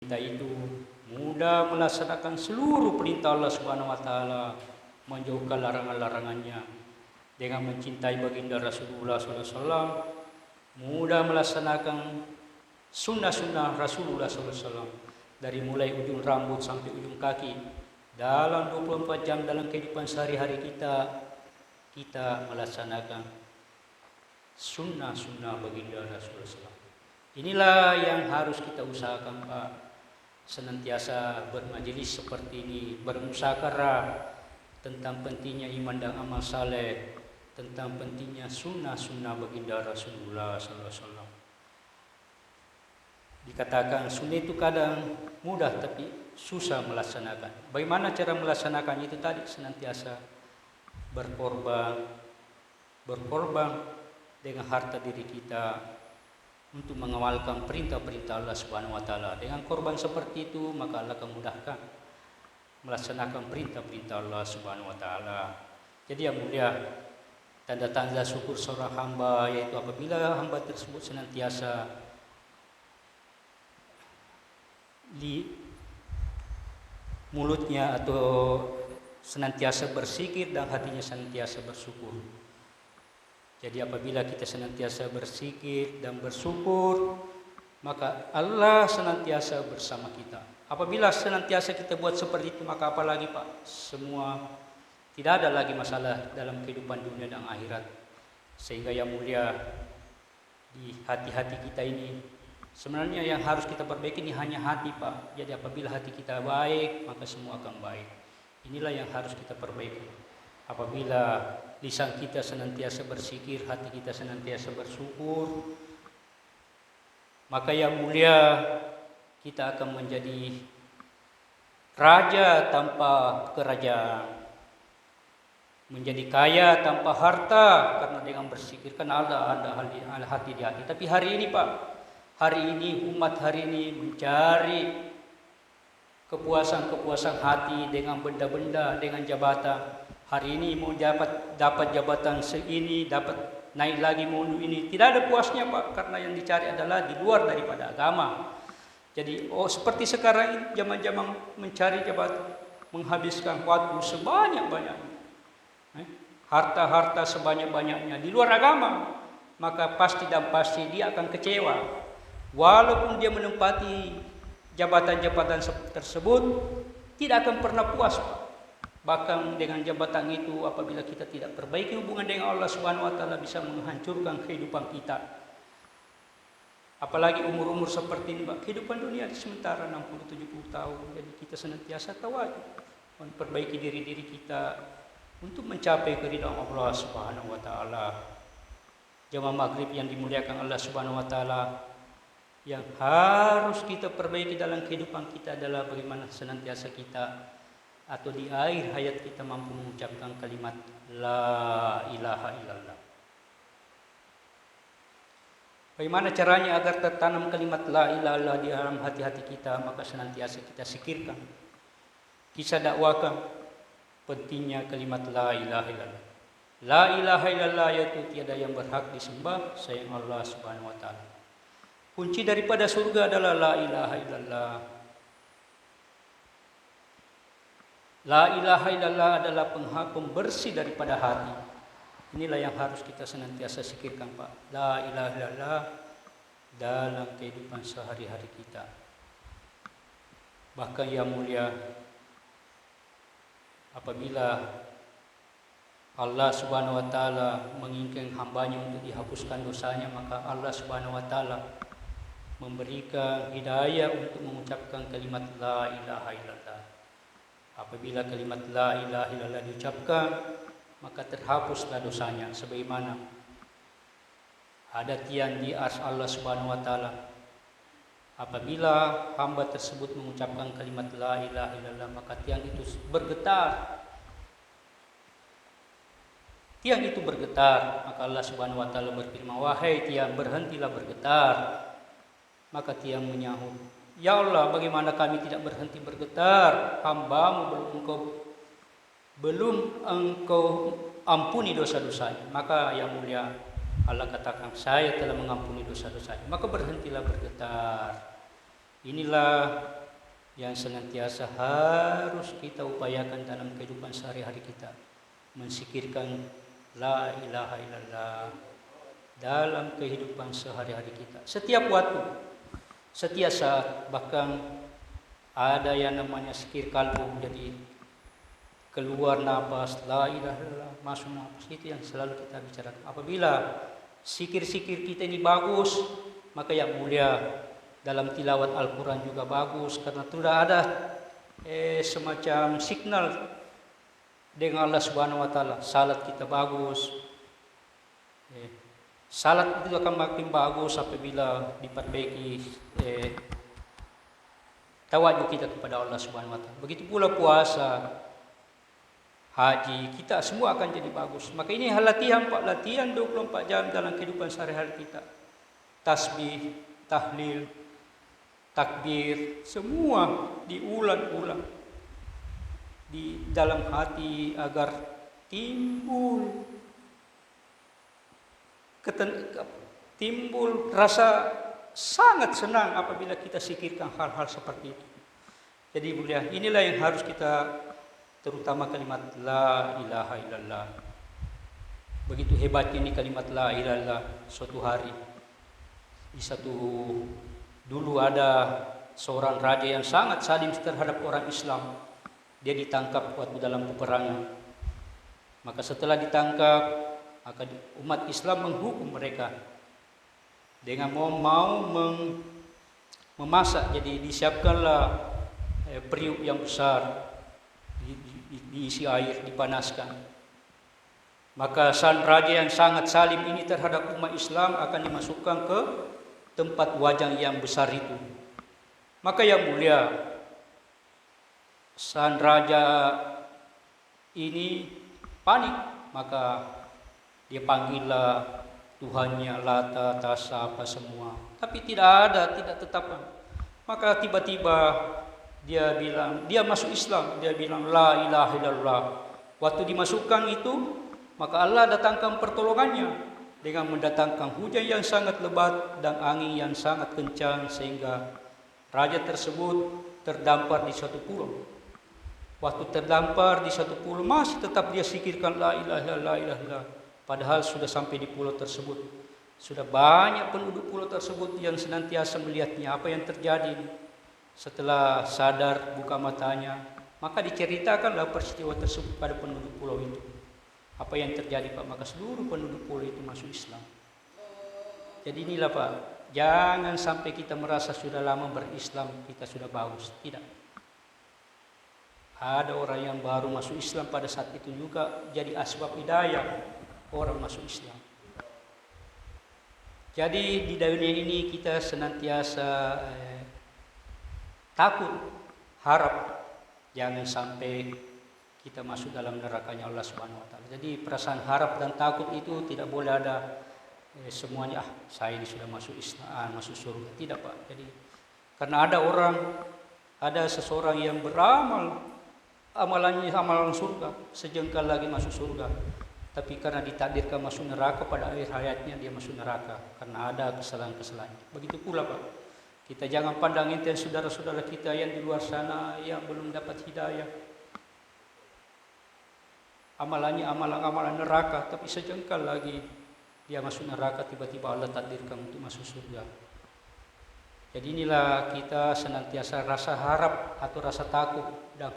kita itu mudah melaksanakan seluruh perintah Allah Subhanahu wa taala, menjauhkan larangan-larangannya dengan mencintai baginda Rasulullah SAW, mudah melaksanakan sunnah-sunnah Rasulullah SAW dari mulai ujung rambut sampai ujung kaki dalam 24 jam dalam kehidupan sehari-hari kita melaksanakan sunnah-sunnah baginda Rasulullah SAW. Inilah yang harus kita usahakan, Pak. Senantiasa bermajelis seperti ini, bermusyawarah tentang pentingnya iman dan amal saleh, tentang pentingnya sunnah-sunnah baginda Rasulullah SAW. Dikatakan sunnah itu kadang mudah tapi susah melaksanakan. Bagaimana cara melaksanakan itu tadi? Senantiasa berkorban dengan harta diri kita untuk mengawalkan perintah-perintah Allah Subhanahu wa taala. Dengan korban seperti itu, maka Allah akan mudahkan melaksanakan perintah-perintah Allah Subhanahu wa taala. Jadi yang mulia, tanda-tanda syukur seorang hamba yaitu apabila hamba tersebut senantiasa di mulutnya atau senantiasa berzikir dan hatinya senantiasa bersyukur. Jadi apabila kita senantiasa berzikir dan bersyukur, maka Allah senantiasa bersama kita. Apabila senantiasa kita buat seperti itu, maka apalagi Pak, semua tidak ada lagi masalah dalam kehidupan dunia dan akhirat. Sehingga yang mulia, di hati-hati kita ini, sebenarnya yang harus kita perbaiki ini hanya hati Pak. Jadi apabila hati kita baik, maka semua akan baik. Inilah yang harus kita perbaiki. Apabila lisan kita senantiasa berzikir, hati kita senantiasa bersyukur, maka yang mulia kita akan menjadi raja tanpa kerajaan, menjadi kaya tanpa harta karena dengan berzikir, karena ada hati di hati. Tapi hari ini Pak, hari ini umat hari ini mencari kepuasan hati dengan benda-benda, dengan jabatan. Hari ini mau dapat jabatan seini, dapat naik lagi mau ini, tidak ada puasnya Pak, karena yang dicari adalah di luar daripada agama. Jadi seperti sekarang ini zaman-zaman mencari jabatan, menghabiskan waktu sebanyak-banyaknya, harta-harta sebanyak-banyaknya di luar agama, maka pasti dia akan kecewa. Walaupun dia menempati jabatan-jabatan tersebut, tidak akan pernah puas Pak. Bahkan dengan jabatan itu, apabila kita tidak perbaiki hubungan dengan Allah Subhanahu wa taala, bisa menghancurkan kehidupan kita. Apalagi umur-umur seperti ini, Pak. Kehidupan dunia sementara 60-70 tahun. Jadi kita senantiasa tawadhu, memperbaiki diri kita untuk mencapai keridhaan Allah Subhanahu wa taala. Jamaah maghrib yang dimuliakan Allah Subhanahu wa taala, yang harus kita perbaiki dalam kehidupan kita adalah bagaimana senantiasa kita atau di akhir hayat kita mampu mengucapkan kalimat La ilaha illallah. Bagaimana caranya agar tertanam kalimat La ilaha illallah di dalam hati-hati kita? Maka senantiasa kita zikirkan, kita dakwakan pentingnya kalimat La ilaha illallah. La ilaha illallah yaitu tiada yang berhak disembah selain Allah Subhanahu wa taala. Kunci daripada surga adalah La ilaha illallah. La ilaha illallah adalah pembersih daripada hati. Inilah yang harus kita senantiasa zikirkan Pak. La ilaha illallah dalam kehidupan sehari-hari kita. Bahkan yang mulia, apabila Allah Subhanahu wa taala menginginkan hambanya untuk dihapuskan dosanya, maka Allah Subhanahu wa taala memberikan hidayah untuk mengucapkan kalimat La ilaha illallah. Apabila kalimat La ilaha illallah diucapkan, maka terhapuslah dosanya. Sebagaimana ada tiang di arsy Allah Subhanahu wa taala. Apabila hamba tersebut mengucapkan kalimat La ilaha illallah, maka tiang itu bergetar. Tiang itu bergetar, maka Allah Subhanahu wa taala berfirman, "Wahai tiang, berhentilah bergetar." Maka tiang menyahut, "Ya Allah, bagaimana kami tidak berhenti bergetar? Hamba-Mu belum engkau ampuni dosa-dosanya." Maka yang mulia Allah katakan, "Saya telah mengampuni dosa-dosanya." Maka berhentilah bergetar. Inilah yang senantiasa harus kita upayakan dalam kehidupan sehari-hari kita. Mensikirkan la ilaha illallah dalam kehidupan sehari-hari kita. Setiap waktu, setiap saat, bahkan ada yang namanya zikir kalbu, jadi keluar napas, la ilaha illallah, masuk napas, itu yang selalu kita bicarakan. Apabila zikir-zikir kita ini bagus, maka yang mulia dalam tilawat Al-Quran juga bagus, karena sudah ada semacam signal dengan Allah Subhanahu wa Ta'ala. Salat kita bagus, salat itu akan makin bagus apabila diperbaiki tawadhu kita kepada Allah Subhanahu wa Ta'ala. Begitu pula puasa, haji, kita semua akan jadi bagus. Maka ini latihan Pak, latihan 24 jam dalam kehidupan sehari-hari kita. Tasbih, tahlil, takbir, semua diulang-ulang di dalam hati agar timbul rasa sangat senang apabila kita sikirkan hal-hal seperti itu. Jadi mulia, inilah yang harus kita, terutama kalimat la ilaha illallah. Begitu hebatnya ini kalimat la ilaha illallah. Suatu hari dulu ada seorang raja yang sangat zalim terhadap orang Islam. Dia ditangkap waktu dalam peperangan. Maka setelah ditangkap, maka umat Islam menghukum mereka dengan mau memasak. Jadi disiapkanlah periuk yang besar, diisi air, dipanaskan. Maka sang raja yang sangat zalim ini terhadap umat Islam akan dimasukkan ke tempat wajang yang besar itu. Maka yang mulia, sang raja ini panik, maka dia panggillah Tuhannya, Lata, Tasa, apa semua. Tapi tidak tetapan. Maka tiba-tiba dia masuk Islam, dia bilang la ilaha illallah. Waktu dimasukkan itu, maka Allah datangkan pertolongannya dengan mendatangkan hujan yang sangat lebat dan angin yang sangat kencang, sehingga raja tersebut terdampar di suatu pulau. Waktu terdampar di suatu pulau, masih tetap dia sikirkan la ilaha illallah. Padahal sudah sampai di pulau tersebut, sudah banyak penduduk pulau tersebut yang senantiasa melihatnya. Apa yang terjadi? Setelah sadar, buka matanya, maka diceritakanlah peristiwa tersebut pada penduduk pulau itu. Apa yang terjadi Pak? Maka seluruh penduduk pulau itu masuk Islam. Jadi inilah Pak, jangan sampai kita merasa sudah lama berislam, kita sudah bagus. Tidak. Ada orang yang baru masuk Islam pada saat itu juga jadi asbab hidayah orang masuk Islam. Jadi di dunia ini kita senantiasa takut, harap jangan sampai kita masuk dalam nerakanya Allah Subhanahu wa Ta'ala. Jadi perasaan harap dan takut itu tidak boleh ada semuanya, saya ini sudah masuk Islam, masuk surga. Tidak Pak. Jadi karena ada seseorang yang beramal, amalan surga, sejengkal lagi masuk surga. Tapi karena ditakdirkan masuk neraka pada akhir hayatnya, dia masuk neraka karena ada kesalahan-kesalahan. Begitu pula Pak, kita jangan pandang enteng saudara-saudara kita yang di luar sana yang belum dapat hidayah. Amalannya amalan neraka, tapi sejengkal lagi dia masuk neraka, tiba-tiba Allah takdirkan untuk masuk surga. Jadi inilah kita senantiasa rasa harap atau rasa takut dan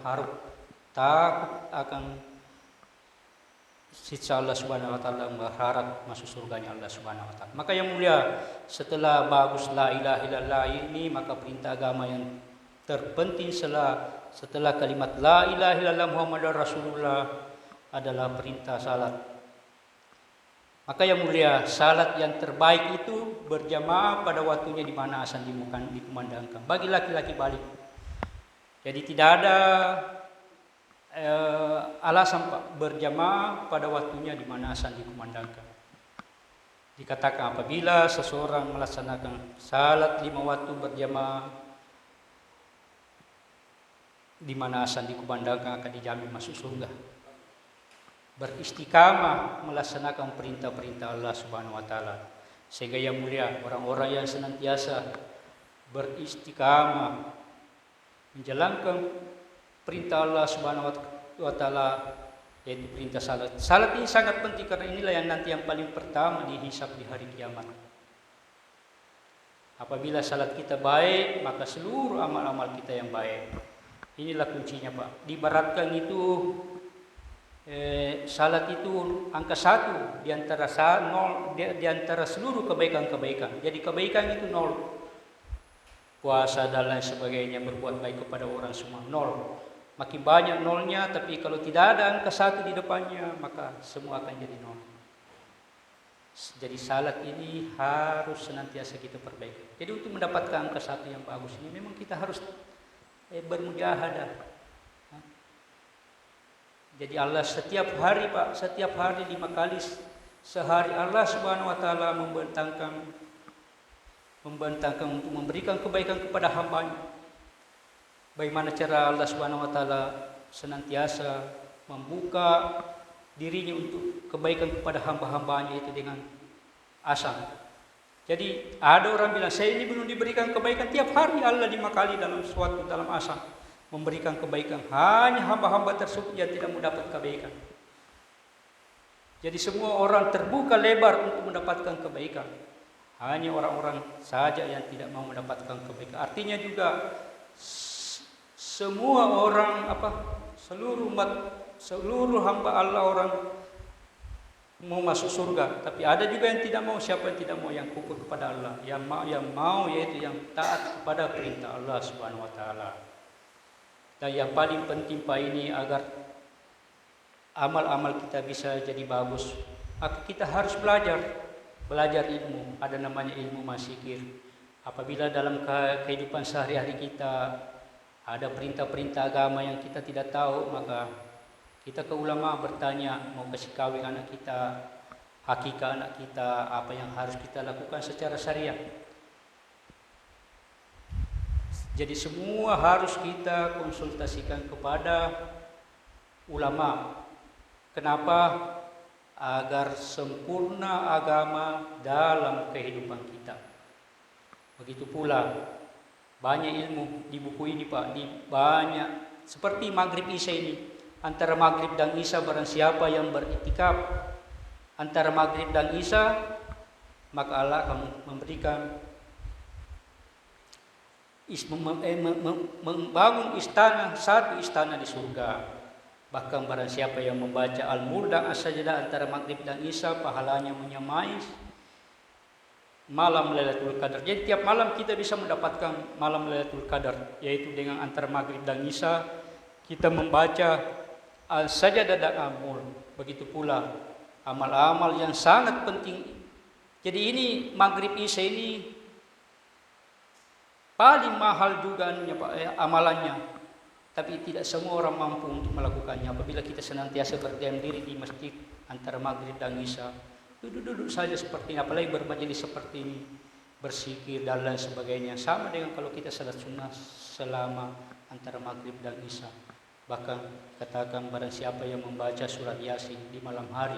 takut akan siksa Allah Subhanahu wa Ta'ala, berharap masuk surganya Allah Subhanahu wa Ta'ala. Maka yang mulia, setelah bagus la ilaha illallah ini, maka perintah agama yang terpenting setelah kalimat la ilaha illallah Muhammadar Rasulullah adalah perintah salat. Maka yang mulia, salat yang terbaik itu berjamaah pada waktunya di mana azan dikumandangkan. Bagi laki-laki balik. Jadi tidak ada alasan Pak, berjamaah pada waktunya di mana azan dikumandangkan. Dikatakan apabila seseorang melaksanakan salat 5 waktu berjamaah di mana azan dikumandangkan, akan dijamin masuk surga. Beristiqamah melaksanakan perintah-perintah Allah Subhanahu wa Ta'ala. Sehingga yang mulia, orang-orang yang senantiasa beristiqamah menjalankan perintah Allah Subhanahu wa taala, yaitu perintah salat. Salat ini sangat penting karena inilah yang nanti yang paling pertama dihisab di hari kiamat. Apabila salat kita baik, maka seluruh amal-amal kita yang baik. Inilah kuncinya, Pak. Diibaratkan itu salat itu angka 1 di antara di antara seluruh kebaikan-kebaikan. Jadi kebaikan itu 0. Puasa dan lain sebagainya, berbuat baik kepada orang semua 0. Makin banyak nolnya, tapi kalau tidak ada angka 1 di depannya, maka semua akan jadi 0. Jadi salat ini harus senantiasa kita perbaiki. Jadi untuk mendapatkan angka 1 yang bagus ini memang kita harus bermujahadah. Jadi Allah setiap hari, Pak, setiap hari 5 kali sehari Allah Subhanahu wa taala membentangkan untuk memberikan kebaikan kepada hamba-Nya. Bagaimana cara Allah Subhanahu wa taala senantiasa membuka dirinya untuk kebaikan kepada hamba-hambanya itu dengan azan. Jadi ada orang bilang, saya ini belum diberikan kebaikan. Tiap hari Allah 5 kali dalam azan memberikan kebaikan. Hanya hamba-hamba tersebut yang tidak mendapat kebaikan. Jadi semua orang terbuka lebar untuk mendapatkan kebaikan. Hanya orang-orang saja yang tidak mau mendapatkan kebaikan. Artinya juga semua orang seluruh umat, seluruh hamba Allah orang mau masuk surga, tapi ada juga yang tidak mau. Siapa yang tidak mau? Yang kufur kepada Allah. Yang mau yaitu yang taat kepada perintah Allah Subhanahu wa taala. Dan yang paling penting Pak ini, agar amal-amal kita bisa jadi bagus, maka kita harus belajar ilmu. Ada namanya ilmu masikir. Apabila dalam kehidupan sehari-hari kita ada perintah-perintah agama yang kita tidak tahu, maka kita ke ulama bertanya, mau kasih kawin anak kita, hakikah anak kita, apa yang harus kita lakukan secara syariah. Jadi semua harus kita konsultasikan kepada ulama. Kenapa? Agar sempurna agama dalam kehidupan kita. Begitu pula banyak ilmu di buku ini, Pak, di banyak seperti maghrib isya ini. Antara maghrib dan isya, barang siapa yang beriktikaf antara maghrib dan isya, maka Allah akan memberikan membangun satu istana di surga. Bahkan barang siapa yang membaca Al-Mulk dan As-Sajdah antara maghrib dan isya, pahalanya menyamai malam Lailatul Qadar. Jadi tiap malam kita bisa mendapatkan malam Lailatul Qadar, yaitu dengan antara maghrib dan isya kita membaca Al-Sajdah dan Al-Mulk. Begitu pula amal-amal yang sangat penting. Jadi ini maghrib isya ini paling mahal juga amalannya. Tapi tidak semua orang mampu untuk melakukannya. Apabila kita senantiasa berdiam diri di masjid antara maghrib dan isya, duduk-duduk saja seperti ini, apalagi bermajelis seperti ini, berzikir dan lain sebagainya, sama dengan kalau kita salat sunnah selama antara maghrib dan isya. Bahkan katakan barang siapa yang membaca surat Yasin di malam hari,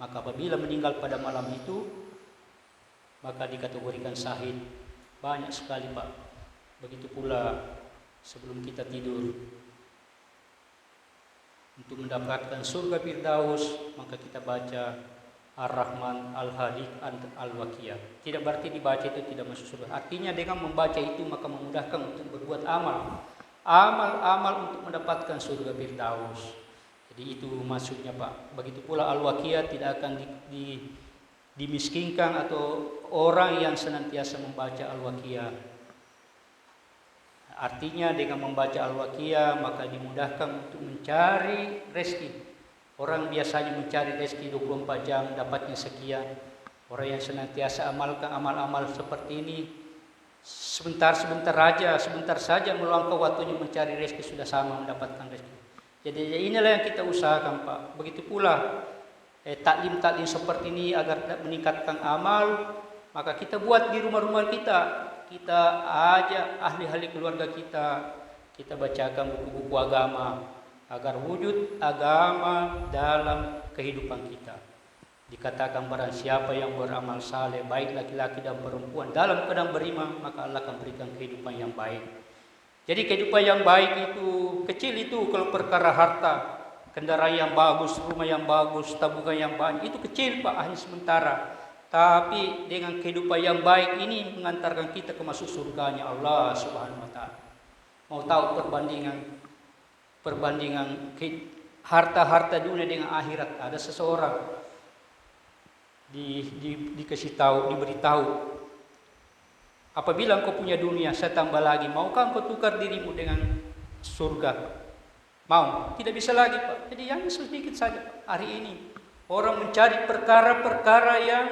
maka apabila meninggal pada malam itu, maka dikategorikan syahid. Banyak sekali, Pak. Begitu pula sebelum kita tidur, untuk mendapatkan surga Firdaus, maka kita baca Ar-Rahman, Al-Halik, Al-Waqiyah. Tidak berarti dibaca itu tidak masuk surga. Artinya dengan membaca itu maka memudahkan untuk berbuat amal untuk mendapatkan surga Firdaus. Jadi itu maksudnya, Pak. Begitu pula Al-Waqiyah tidak akan dimiskinkan atau orang yang senantiasa membaca Al-Waqiyah. Artinya dengan membaca Al-Waqiyah maka dimudahkan untuk mencari rezeki. Orang biasanya mencari rezeki 24 jam dapatnya sekian. Orang yang senantiasa amalkan amal-amal seperti ini, sebentar saja meluangkan waktunya mencari rezeki, sudah sama mendapatkan rezeki. Jadi inilah yang kita usahakan, Pak. Begitu pula taklim-taklim seperti ini agar meningkatkan amal, maka kita buat di rumah-rumah kita. Kita ajak ahli-ahli keluarga kita bacakan buku-buku agama agar wujud agama dalam kehidupan kita. Dikatakan barang siapa yang beramal saleh, baik laki-laki dan perempuan, dalam keadaan beriman, maka Allah akan berikan kehidupan yang baik. Jadi kehidupan yang baik itu kecil itu kalau perkara harta, kendaraan yang bagus, rumah yang bagus, tabungan yang banyak, itu kecil Pak, hanya sementara. Tapi dengan kehidupan yang baik ini mengantarkan kita ke masuk surganya Allah Subhanahu wa taala. Mau tahu perbandingan harta-harta dunia dengan akhirat? Ada seseorang dikasih tahu, diberitahu, apabila engkau punya dunia, saya tambah lagi, maukah engkau tukar dirimu dengan surga? Mau? Tidak bisa lagi Pak. Jadi yang sedikit saja Pak. Hari ini orang mencari perkara-perkara yang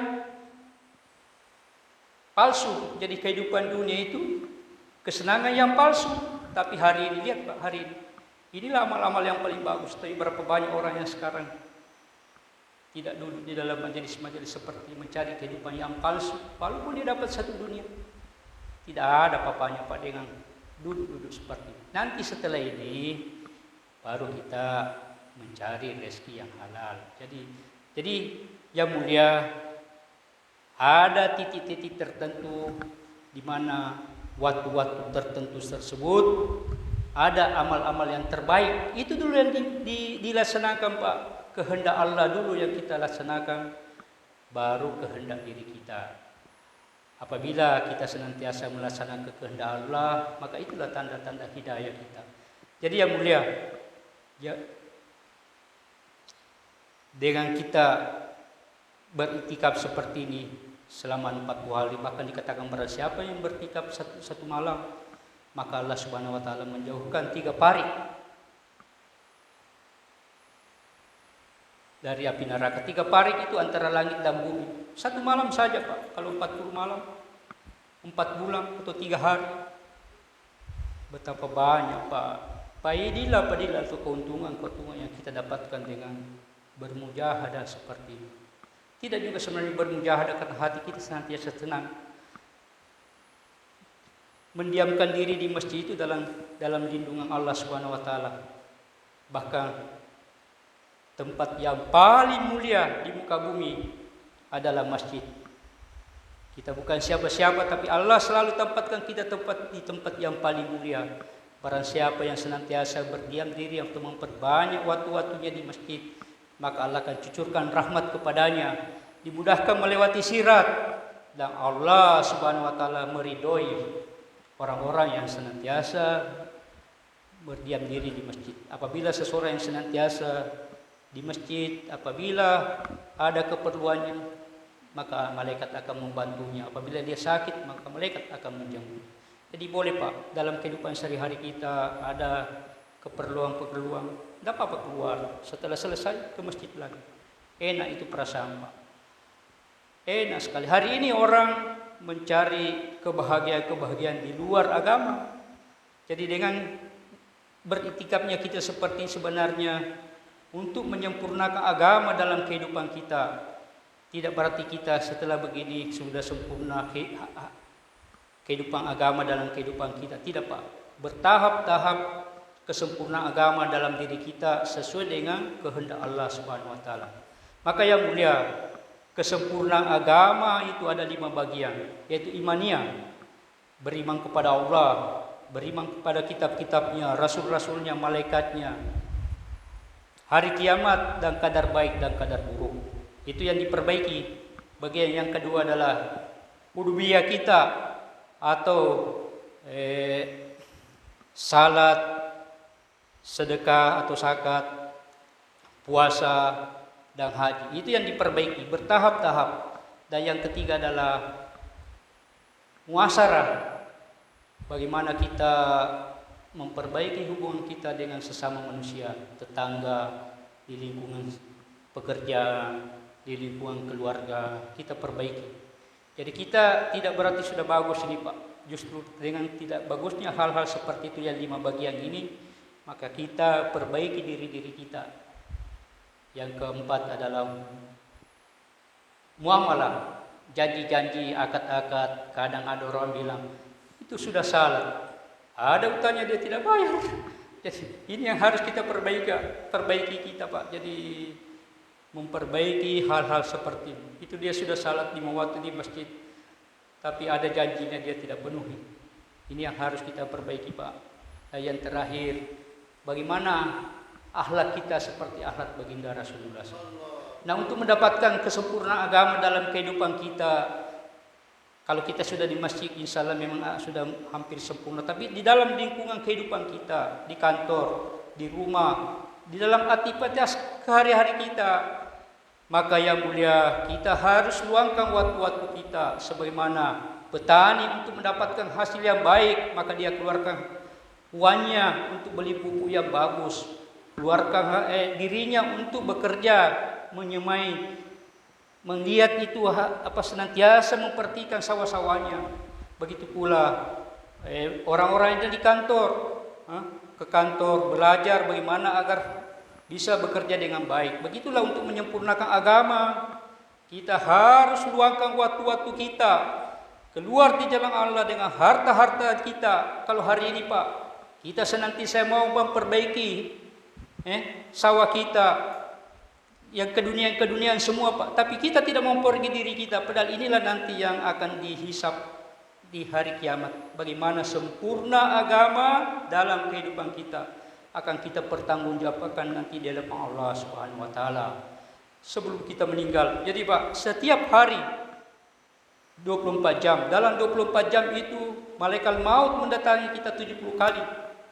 palsu. Jadi kehidupan dunia itu kesenangan yang palsu. Tapi hari ini lihat Pak, hari ini inilah amal-amal yang paling bagus. Tapi berapa banyak orang yang sekarang tidak duduk di dalam majelis-majelis seperti mencari kehidupan yang palsu. Walaupun dia dapat satu dunia, tidak ada apa-apanya Pak dengan duduk-duduk seperti ini. Nanti setelah ini baru kita mencari rezeki yang halal. Jadi yang mulia, ada titik-titik tertentu di mana waktu-waktu tertentu tersebut ada amal-amal yang terbaik. Itu dulu yang dilaksanakan Pak. Kehendak Allah dulu yang kita laksanakan, baru kehendak diri kita. Apabila kita senantiasa melaksanakan kehendak Allah, maka itulah tanda-tanda hidayah kita. Jadi yang mulia, ya, dengan kita beriktikaf seperti ini selama 40 hari, bahkan dikatakan barang siapa yang beriktikaf satu malam, maka Allah Subhanahu wa taala menjauhkan 3 parik dari api neraka. 3 parik itu antara langit dan bumi. Satu malam saja Pak. Kalau 40 malam, 4 bulan atau 3 hari, betapa banyak Pak. Padilah atau keuntungan yang kita dapatkan dengan bermujahadah seperti ini. Tidak juga sebenarnya bermujahadah karena hati kita senantiasa tenang. Mendiamkan diri di masjid itu dalam lindungan Allah Subhanahu wa taala. Bahkan tempat yang paling mulia di muka bumi adalah masjid. Kita bukan siapa-siapa, tapi Allah selalu tempatkan kita di tempat yang paling mulia. Barang siapa yang senantiasa berdiam diri untuk memperbanyak waktu-waktunya di masjid, maka Allah akan cucurkan rahmat kepadanya, dimudahkan melewati sirat, dan Allah Subhanahu wa taala meridhoi orang-orang yang senantiasa berdiam diri di masjid. Apabila seseorang yang senantiasa di masjid, apabila ada keperluannya, maka malaikat akan membantunya. Apabila dia sakit, maka malaikat akan menjenguk. Jadi boleh Pak, dalam kehidupan sehari-hari kita ada keperluan-keperluan, tidak apa-apa keluar. Setelah selesai ke masjid lagi. Enak itu perasaan Pak. Enak sekali. Hari ini orang mencari kebahagiaan-kebahagiaan di luar agama. Jadi dengan beriktikafnya kita seperti sebenarnya untuk menyempurnakan agama dalam kehidupan kita. Tidak berarti kita setelah begini sudah sempurna kehidupan agama dalam kehidupan kita. Tidak Pak. Bertahap-tahap kesempurnaan agama dalam diri kita sesuai dengan kehendak Allah Subhanahu wa taala. Maka yang mulia, kesempurnaan agama itu ada 5 bagian, yaitu imaniyah, beriman kepada Allah, beriman kepada kitab-kitabnya, rasul-rasulnya, malaikatnya, hari kiamat, dan kadar baik dan kadar buruk. Itu yang diperbaiki. Bagian yang kedua adalah uluhiyah kita, atau salat, sedekah atau zakat, puasa, dan haji. Itu yang diperbaiki bertahap-tahap. Dan yang ketiga adalah muasyarah. Bagaimana kita memperbaiki hubungan kita dengan sesama manusia, tetangga, di lingkungan pekerjaan, di lingkungan keluarga, kita perbaiki. Jadi kita tidak berarti sudah bagus ini Pak. Justru dengan tidak bagusnya hal-hal seperti itu yang 5 bagian ini, maka kita perbaiki diri-diri kita. Yang keempat adalah muamalah, janji-janji, akad-akad. Kadang ada orang bilang itu sudah salah, ada utangnya dia tidak bayar. Jadi ini yang harus kita perbaiki kita Pak. Jadi memperbaiki hal-hal seperti itu. Dia sudah salat 5 waktu di masjid, tapi ada janjinya dia tidak penuhi. Ini yang harus kita perbaiki Pak. Dan yang terakhir, bagaimana akhlak kita seperti akhlak baginda Rasulullah SAW. Nah, untuk mendapatkan kesempurnaan agama dalam kehidupan kita, kalau kita sudah di masjid, insya Allah memang sudah hampir sempurna. Tapi di dalam lingkungan kehidupan kita, di kantor, di rumah, di dalam aktivitas hari-hari kita, maka yang mulia kita harus luangkan waktu-waktu kita sebagaimana petani untuk mendapatkan hasil yang baik, maka dia keluarkan uangnya untuk beli pupuk yang bagus, keluarkan dirinya untuk bekerja, menyemai, melihat itu senantiasa memperhatikan sawah-sawahnya. Begitu pula orang-orang yang di kantor, ke kantor belajar bagaimana agar bisa bekerja dengan baik. Begitulah untuk menyempurnakan agama, kita harus luangkan waktu-waktu kita keluar di jalan Allah dengan harta-harta kita. Kalau hari ini Pak, kita senantiasa mau memperbaiki sawah kita, yang keduniaan semua Pak, tapi kita tidak mau pergi diri kita, padahal inilah nanti yang akan dihisap di hari kiamat. Bagaimana sempurna agama dalam kehidupan kita akan kita pertanggungjawabkan nanti di hadapan Allah Subhanahu wa taala sebelum kita meninggal. Jadi Pak, setiap hari 24 jam, dalam 24 jam itu malaikat maut mendatangi kita 70 kali.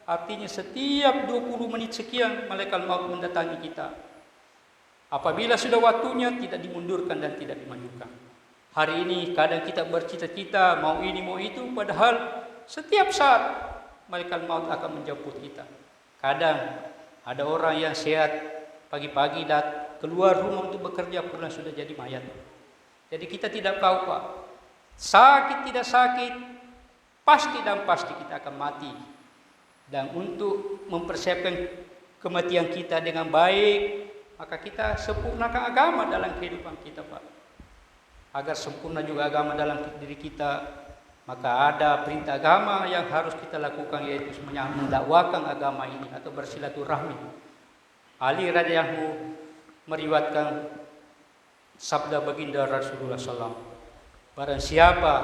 Artinya setiap 20 menit sekian malaikat maut mendatangi kita. Apabila sudah waktunya tidak dimundurkan dan tidak dimajukan. Hari ini kadang kita bercita-cita mau ini mau itu, padahal setiap saat malaikat maut akan menjemput kita. Kadang ada orang yang sehat pagi-pagi keluar rumah untuk bekerja pernah sudah jadi mayat. Jadi kita tidak tahu Pak, sakit tidak sakit, pasti dan pasti kita akan mati. Dan untuk mempersiapkan kematian kita dengan baik, maka kita sempurnakan agama dalam kehidupan kita Pak. Agar sempurna juga agama dalam diri kita, maka ada perintah agama yang harus kita lakukan, yaitu mendakwakan agama ini atau bersilaturahmi. Ali radhiyallahu meriwayatkan sabda baginda Rasulullah SAW, barang siapa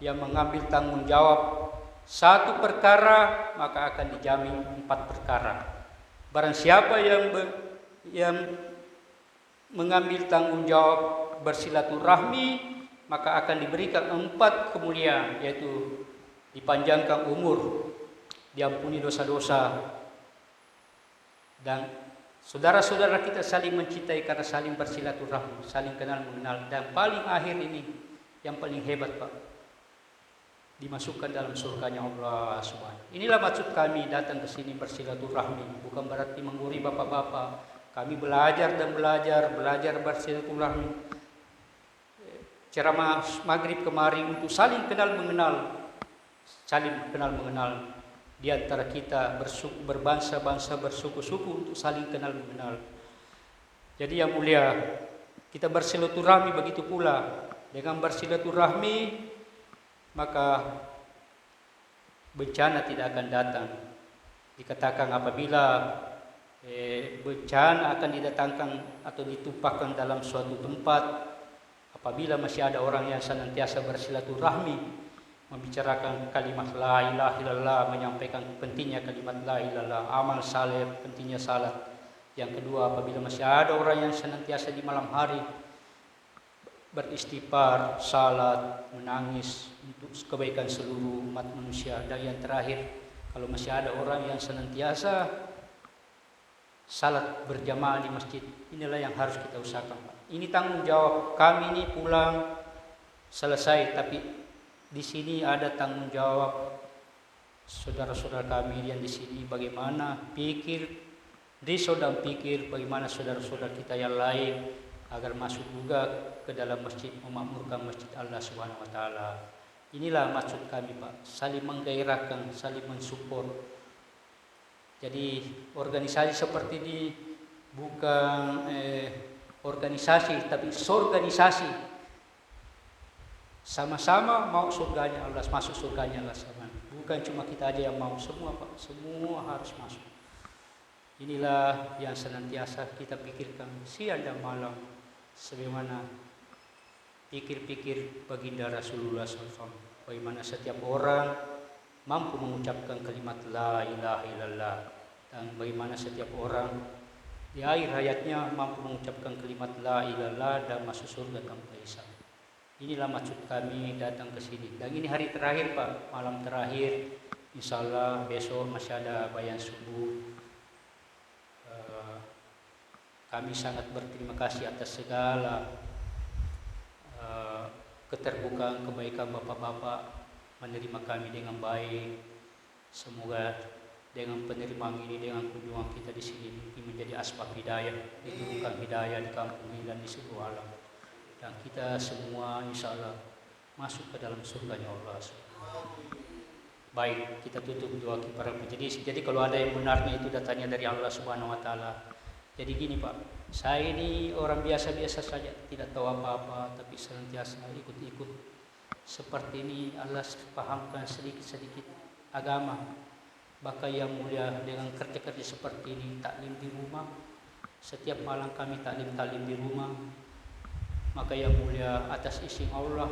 yang mengambil tanggung jawab satu perkara, maka akan dijamin 4 perkara. Barang siapa yang mengambil tanggung jawab bersilaturahmi, maka akan diberikan 4 kemuliaan, yaitu dipanjangkan umur, diampuni dosa-dosa, dan saudara-saudara kita saling mencintai karena saling bersilaturahmi, saling kenal mengenal. Dan paling akhir ini yang paling hebat Pak, dimasukkan dalam surganya Allah Subhanahu. Inilah maksud kami datang ke sini bersilaturahmi, bukan berarti menggurui bapak-bapak. Kami belajar bersilaturahmi. Ceramah maghrib kemarin untuk saling kenal mengenal di antara kita, berbangsa-bangsa, bersuku-suku, untuk saling kenal mengenal. Jadi yang mulia, kita bersilaturahmi begitu pula. Dengan bersilaturahmi maka bencana tidak akan datang. Dikatakan apabila bencana akan didatangkan atau ditumpahkan dalam suatu tempat, apabila masih ada orang yang senantiasa bersilaturahmi, membicarakan kalimat la ilaha illallah, menyampaikan pentingnya kalimat la ilaha illallah, amal saleh, pentingnya salat. Yang kedua, apabila masih ada orang yang senantiasa di malam hari beristighfar, salat, menangis untuk kebaikan seluruh umat manusia. Dan yang terakhir, kalau masih ada orang yang senantiasa salat berjamaah di masjid, inilah yang harus kita usahakan. Ini tanggung jawab kami. Ini pulang selesai, tapi di sini ada tanggung jawab saudara-saudara kami yang di sini, bagaimana risau dan pikir bagaimana saudara-saudara kita yang lain agar masuk juga ke dalam masjid, memakmurkan masjid Allah Subhanahu wa taala. Inilah maksud kami Pak, saling menggairahkan, saling mensupport. Jadi organisasi seperti ini bukan organisasi, tapi sorganisasi. Sama-sama mau surganya Allah, masuk surganya Allah sama. Bukan cuma kita aja yang mau, semua Pak, semua harus masuk. Inilah yang senantiasa kita pikirkan siang dan malam, sebagaimana pikir-pikir baginda Rasulullah SAW. Bagaimana setiap orang mampu mengucapkan kalimat la ilaha illallah, dan bagaimana setiap orang di akhir hayatnya mampu mengucapkan kalimat la ilaha illallah dan masuk surga tanpa hisab. Inilah maksud kami datang ke sini. Dan ini hari terakhir Pak, malam terakhir. Insya Allah besok masih ada bayan subuh. Kami sangat berterima kasih atas segala keterbukaan kebaikan Bapak-Bapak menerima kami dengan baik. Semoga dengan penerimaan ini, dengan kunjungan kita di sini, ini menjadi asbab hidayah, diturunkan hidayah di kampung ini dan di seluruh alam. Dan kita semua insya Allah masuk ke dalam surganya Allah. Baik, kita tutup doa para penjenis. Jadi kalau ada yang benarnya itu datanya dari Allah Subhanahu Wa Taala. Jadi gini Pak, saya ini orang biasa-biasa saja, tidak tahu apa-apa, tapi senantiasa ikut-ikut. Seperti ini Allah pahamkan sedikit-sedikit agama. Bahkan yang mulia dengan kerja-kerja seperti ini, taklim di rumah. Setiap malam kami taklim di rumah. Maka yang mulia atas izin Allah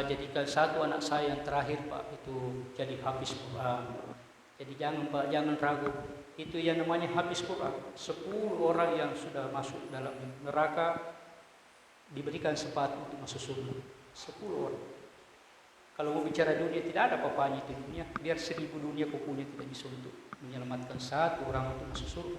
jadikan satu anak saya yang terakhir Pak itu jadi hafiz Quran. Jadi jangan Pak, jangan ragu. Itu yang namanya hafiz Quran. 10 orang yang sudah masuk dalam neraka diberikan sepatu untuk masuk surga. 10 orang. Kalau mau bicara dunia tidak ada apa-apanya itu dunia. Biar 1000 dunia kau punya tidak bisa untuk menyelamatkan satu orang untuk masuk surga.